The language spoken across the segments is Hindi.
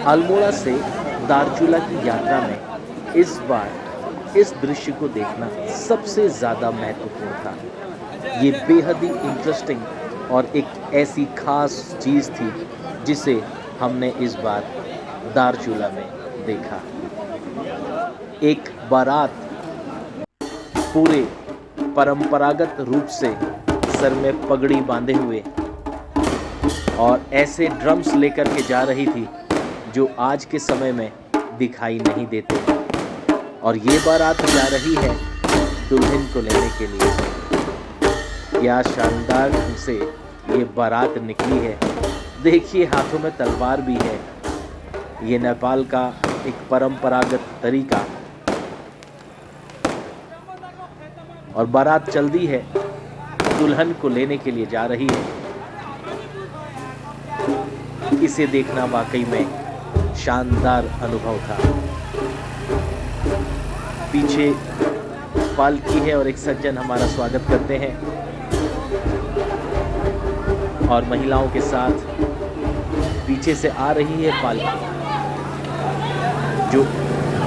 अल्मोड़ा से दारचूला की यात्रा में इस बार इस दृश्य को देखना सबसे ज़्यादा महत्वपूर्ण था। ये बेहद ही इंटरेस्टिंग और एक ऐसी खास चीज़ थी जिसे हमने इस बार दारचूला में देखा। एक बारात पूरे परंपरागत रूप से सर में पगड़ी बांधे हुए और ऐसे ड्रम्स लेकर के जा रही थी जो आज के समय में दिखाई नहीं देते। और ये बारात जा रही है दुल्हन को लेने के लिए। क्या शानदार ढंग से ये बारात निकली है। देखिए, हाथों में तलवार भी है। ये नेपाल का एक परंपरागत तरीका। और बारात चल दी है, दुल्हन को लेने के लिए जा रही है। इसे देखना वाकई में शानदार अनुभव था। पीछे पालकी है और एक सज्जन हमारा स्वागत करते हैं और महिलाओं के साथ पीछे से आ रही है पालकी जो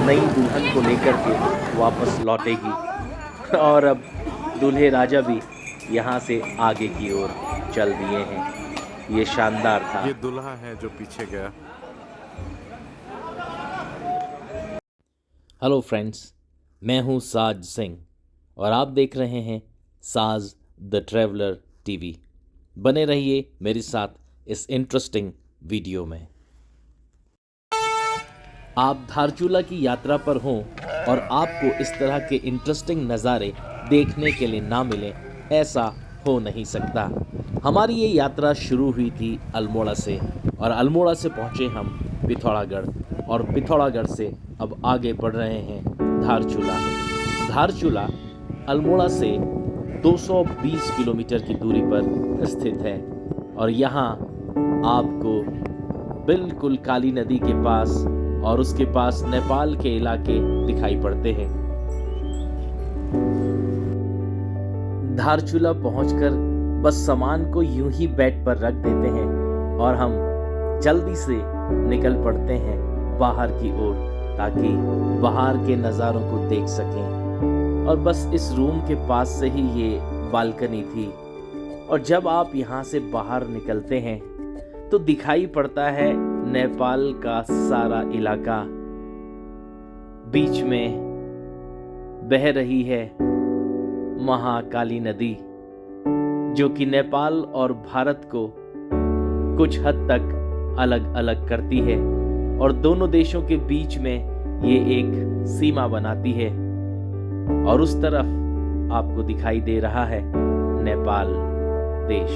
नई दुल्हन को लेकर के वापस लौटेगी। और अब दूल्हे राजा भी यहाँ से आगे की ओर चल दिए हैं। ये शानदार था। ये दूल्हा है जो पीछे गया। हेलो फ्रेंड्स, मैं हूँ साज सिंह और आप देख रहे हैं साज द ट्रैवलर टीवी। बने रहिए मेरे साथ इस इंटरेस्टिंग वीडियो में। आप धारचूला की यात्रा पर हों और आपको इस तरह के इंटरेस्टिंग नज़ारे देखने के लिए ना मिले, ऐसा हो नहीं सकता। हमारी ये यात्रा शुरू हुई थी अल्मोड़ा से और अल्मोड़ा से पहुँचे हम पिथौरागढ़ और पिथौरागढ़ से अब आगे बढ़ रहे हैं धारचूला। धारचूला अल्मोड़ा से 220 किलोमीटर की दूरी पर स्थित है और यहाँ आपको बिल्कुल काली नदी के पास और उसके पास नेपाल के इलाके दिखाई पड़ते हैं। धारचूला पहुंचकर बस सामान को यूं ही बेड पर रख देते हैं और हम जल्दी से निकल पड़ते हैं बाहर की ओर ताकि बाहर के नज़ारों को देख सकें। और बस इस रूम के पास से ही ये बालकनी थी और जब आप यहाँ से बाहर निकलते हैं तो दिखाई पड़ता है नेपाल का सारा इलाका। बीच में बह रही है महाकाली नदी जो कि नेपाल और भारत को कुछ हद तक अलग अलग करती है और दोनों देशों के बीच में ये एक सीमा बनाती है। और उस तरफ आपको दिखाई दे रहा है नेपाल देश।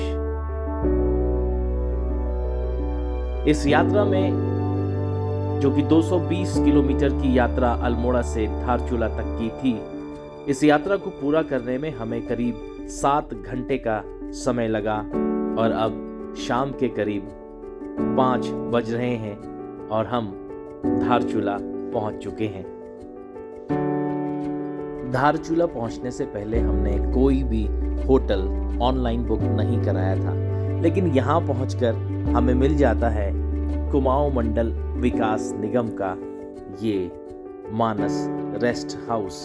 इस यात्रा में जो कि 220 किलोमीटर की यात्रा अल्मोड़ा से धारचूला तक की थी, इस यात्रा को पूरा करने में हमें करीब 7 घंटे का समय लगा और अब शाम के करीब 5 बज रहे हैं और हम धारचूला पहुंच चुके हैं। धारचूला पहुंचने से पहले हमने कोई भी होटल ऑनलाइन बुक नहीं कराया था, लेकिन यहाँ पहुंचकर हमें मिल जाता है कुमाऊं मंडल विकास निगम का ये मानस रेस्ट हाउस।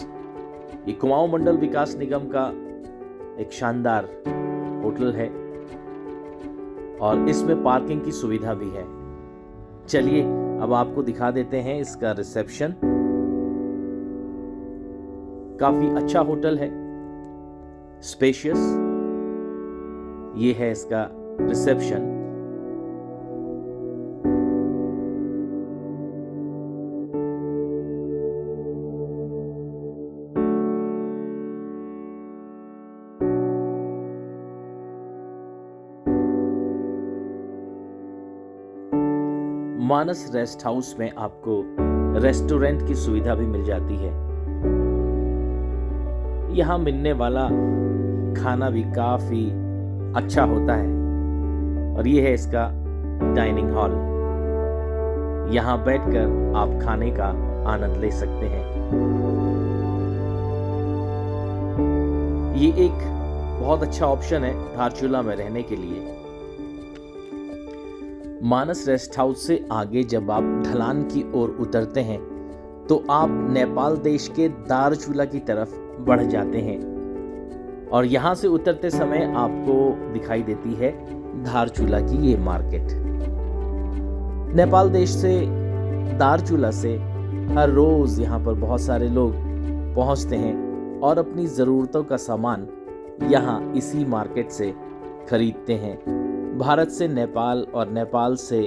ये कुमाऊं मंडल विकास निगम का एक शानदार होटल है और इसमें पार्किंग की सुविधा भी है। चलिए अब आपको दिखा देते हैं इसका रिसेप्शन। काफी अच्छा होटल है, स्पेशियस। ये है इसका रिसेप्शन। मानस रेस्ट हाउस में आपको रेस्टोरेंट की सुविधा भी मिल जाती है। यहाँ मिलने वाला खाना भी काफी अच्छा होता है और ये है इसका डाइनिंग हॉल। यहाँ बैठकर आप खाने का आनंद ले सकते हैं। ये एक बहुत अच्छा ऑप्शन है धारचूला में रहने के लिए। मानस रेस्ट हाउस से आगे जब आप ढलान की ओर उतरते हैं तो आप नेपाल देश के दारचूला की तरफ बढ़ जाते हैं और यहाँ से उतरते समय आपको दिखाई देती है दारचूला की ये मार्केट। नेपाल देश से दारचूला से हर रोज यहाँ पर बहुत सारे लोग पहुँचते हैं और अपनी ज़रूरतों का सामान यहाँ इसी मार्केट से खरीदते हैं। भारत से नेपाल और नेपाल से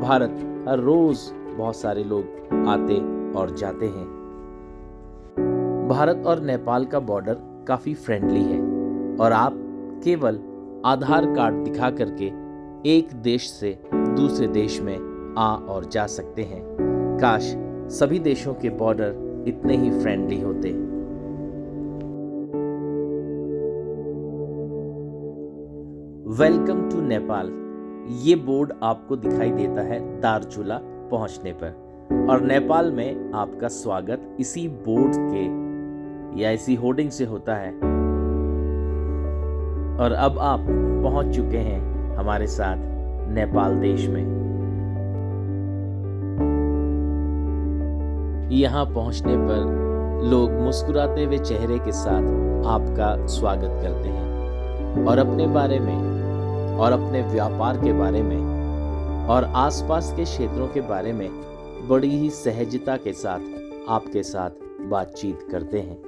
भारत हर रोज बहुत सारे लोग आते और जाते हैं। भारत और नेपाल का बॉर्डर काफी फ्रेंडली है और आप केवल आधार कार्ड दिखा करके एक देश से दूसरे देश में आ और जा सकते हैं। काश सभी देशों के बॉर्डर इतने ही फ्रेंडली होते। वेलकम टू नेपाल ये बोर्ड आपको दिखाई देता है दारचूला पहुंचने पर और नेपाल में आपका स्वागत इसी बोर्ड के या इसी होर्डिंग से होता है। और अब आप पहुंच चुके हैं हमारे साथ नेपाल देश में। यहाँ पहुंचने पर लोग मुस्कुराते हुए चेहरे के साथ आपका स्वागत करते हैं और अपने बारे में और अपने व्यापार के बारे में और आसपास के क्षेत्रों के बारे में बड़ी ही सहजता के साथ आपके साथ बातचीत करते हैं।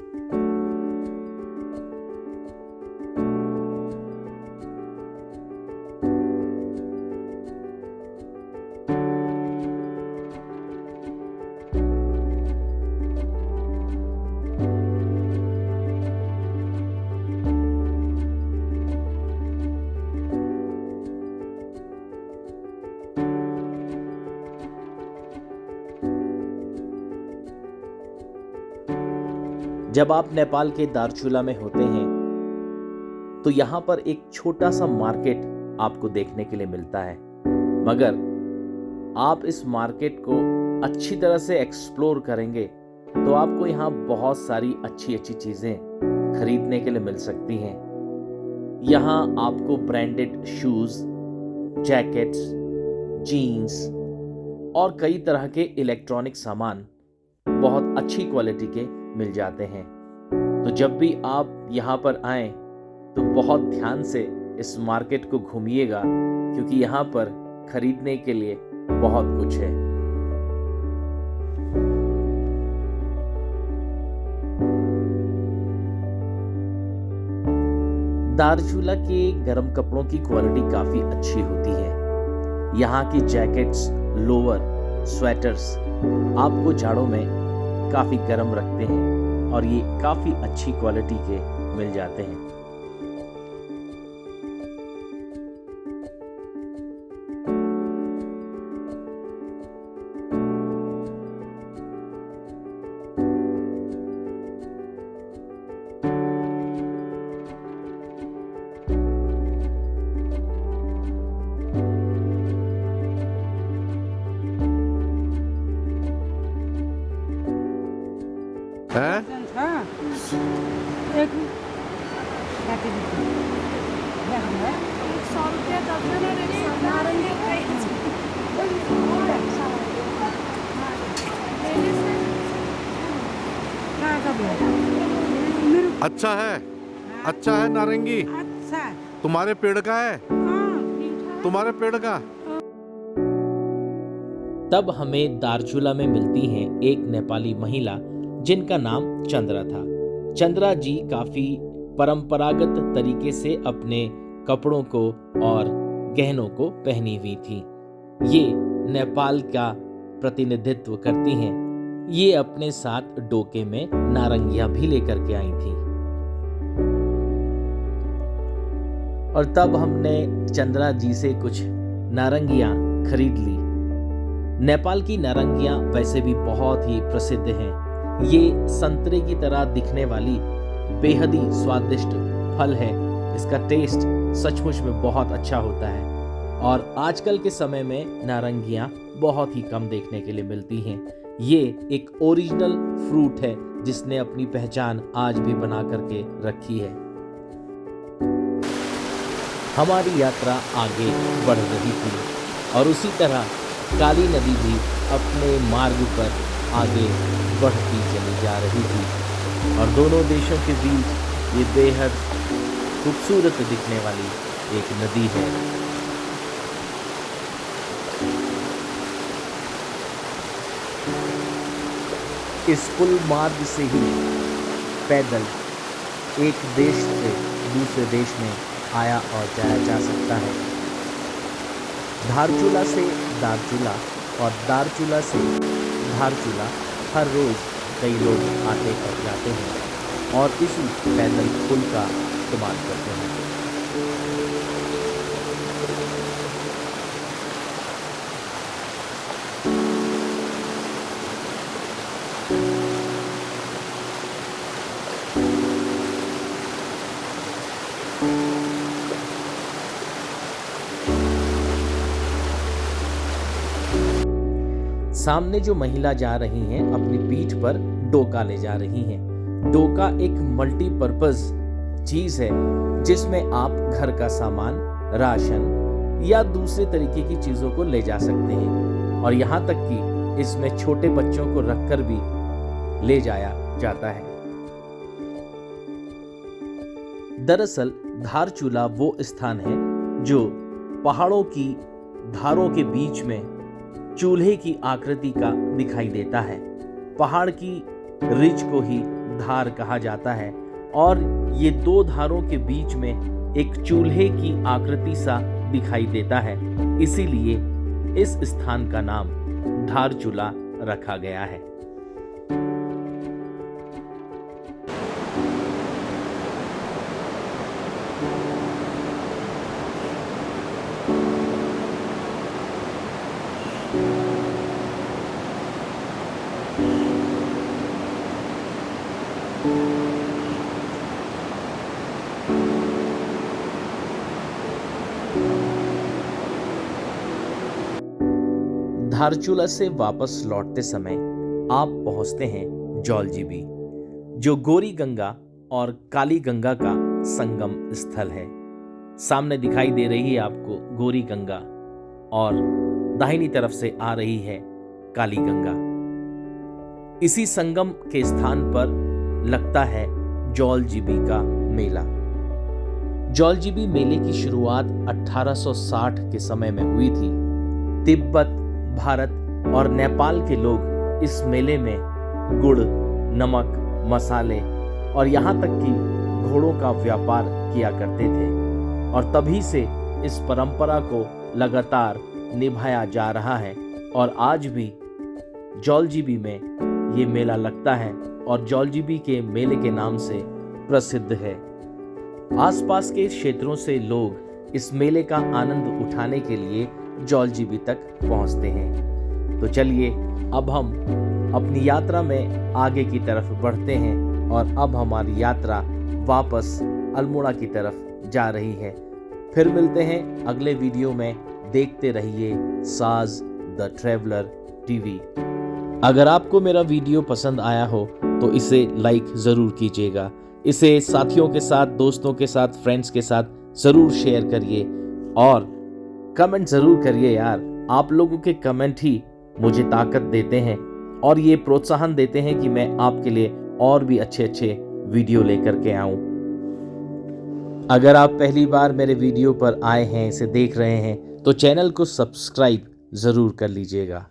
जब आप नेपाल के दारचूला में होते हैं तो यहाँ पर एक छोटा सा मार्केट आपको देखने के लिए मिलता है, मगर आप इस मार्केट को अच्छी तरह से एक्सप्लोर करेंगे तो आपको यहाँ बहुत सारी अच्छी अच्छी चीजें खरीदने के लिए मिल सकती हैं। यहाँ आपको ब्रांडेड शूज, जैकेट्स, जीन्स और कई तरह के इलेक्ट्रॉनिक सामान बहुत अच्छी क्वालिटी के मिल जाते हैं। तो जब भी आप यहाँ पर आएं तो बहुत ध्यान से इस मार्केट को घूमिएगा क्योंकि यहाँ पर खरीदने के लिए बहुत कुछ है। दारचूला के गर्म कपड़ों की क्वालिटी काफी अच्छी होती है। यहाँ की जैकेट्स, लोअर, स्वेटर्स आपको जाड़ों में काफी गर्म रखते हैं और ये काफी अच्छी क्वालिटी के मिल जाते हैं। हैं? हाँ, एक काटी दीजिए। ये हमारा 100 रुपया दर्जन है नारंगी हाँ, सब है। मेरे अच्छा है नारंगी। अच्छा तुम्हारे पेड़ का है? हाँ, तुम्हारे पेड़ का? तब हमें दारचूला में मिलती हैं एक नेपाली महिला जिनका नाम चंद्रा था। चंद्रा जी काफी परंपरागत तरीके से अपने कपड़ों को और गहनों को पहनी हुई थी। ये नेपाल का प्रतिनिधित्व करती हैं। ये अपने साथ डोके में नारंगियां भी लेकर के आई थी और तब हमने चंद्रा जी से कुछ नारंगियां खरीद ली। नेपाल की नारंगियां वैसे भी बहुत ही प्रसिद्ध हैं। ये संतरे की तरह दिखने वाली बेहद ही स्वादिष्ट फल है। इसका टेस्ट सचमुच में बहुत अच्छा होता है और आजकल के समय में नारंगियां बहुत ही कम देखने के लिए मिलती हैं। ये एक ओरिजिनल फ्रूट है जिसने अपनी पहचान आज भी बना करके रखी है। हमारी यात्रा आगे बढ़ रही थी। और उसी तरह काली नदी भी अपने मार्ग पर आगे बढ़ती चली जा रही थी और दोनों देशों के बीच ये बेहद खूबसूरत दिखने वाली एक नदी है। इस पुल मार्ग से ही पैदल एक देश से दूसरे देश में आया और जाया जा सकता है। धारचूला से दारचूला और दारचूला से धारचूला हर रोज़ कई लोग आते और जाते हैं और इसी पैदल पुल का इस्तेमाल करते हैं। सामने जो महिला जा रही हैं अपनी पीठ पर डोका ले जा रही हैं। डोका एक मल्टीपर्पज चीज है जिसमें आप घर का सामान, राशन या दूसरे तरीके की चीजों को ले जा सकते हैं और यहाँ तक कि इसमें छोटे बच्चों को रखकर भी ले जाया जाता है। दरअसल धारचूला वो स्थान है जो पहाड़ों की धारों के बीच में चूल्हे की आकृति का दिखाई देता है। पहाड़ की रिज को ही धार कहा जाता है और ये दो धारों के बीच में एक चूल्हे की आकृति सा दिखाई देता है, इसीलिए इस स्थान का नाम धारचूला रखा गया है। धारचूला से वापस लौटते समय आप पहुंचते हैं जौलजीबी, जो गौरी गंगा और काली गंगा का संगम स्थल है। सामने दिखाई दे रही है आपको गौरी गंगा और दाहिनी तरफ से आ रही है काली गंगा। इसी संगम के स्थान पर लगता है जौलजीबी का मेला। जौलजीबी मेले की शुरुआत 1860 के समय में हुई थी। तिब्बत, भारत और नेपाल के लोग इस मेले में गुड़, नमक, मसाले और यहाँ तक कि घोड़ों का व्यापार किया करते थे और तभी से इस परंपरा को लगातार निभाया जा रहा है और आज भी जौलजीबी में ये मेला लगता है और जौलजीबी के मेले के नाम से प्रसिद्ध है। आसपास के क्षेत्रों से लोग इस मेले का आनंद उठाने के लिए जौलजीबी तक पहुंचते हैं। तो चलिए अब हम अपनी यात्रा में आगे की तरफ बढ़ते हैं और अब हमारी यात्रा वापस अल्मोड़ा की तरफ जा रही है। फिर मिलते हैं अगले वीडियो में। देखते रहिए साज द ट्रैवलर टीवी। अगर आपको मेरा वीडियो पसंद आया हो तो इसे लाइक ज़रूर कीजिएगा। इसे साथियों के साथ, दोस्तों के साथ, फ्रेंड्स के साथ ज़रूर शेयर करिए और कमेंट ज़रूर करिए यार। आप लोगों के कमेंट ही मुझे ताकत देते हैं और ये प्रोत्साहन देते हैं कि मैं आपके लिए और भी अच्छे अच्छे वीडियो लेकर के आऊं। अगर आप पहली बार मेरे वीडियो पर आए हैं, इसे देख रहे हैं, तो चैनल को सब्सक्राइब ज़रूर कर लीजिएगा।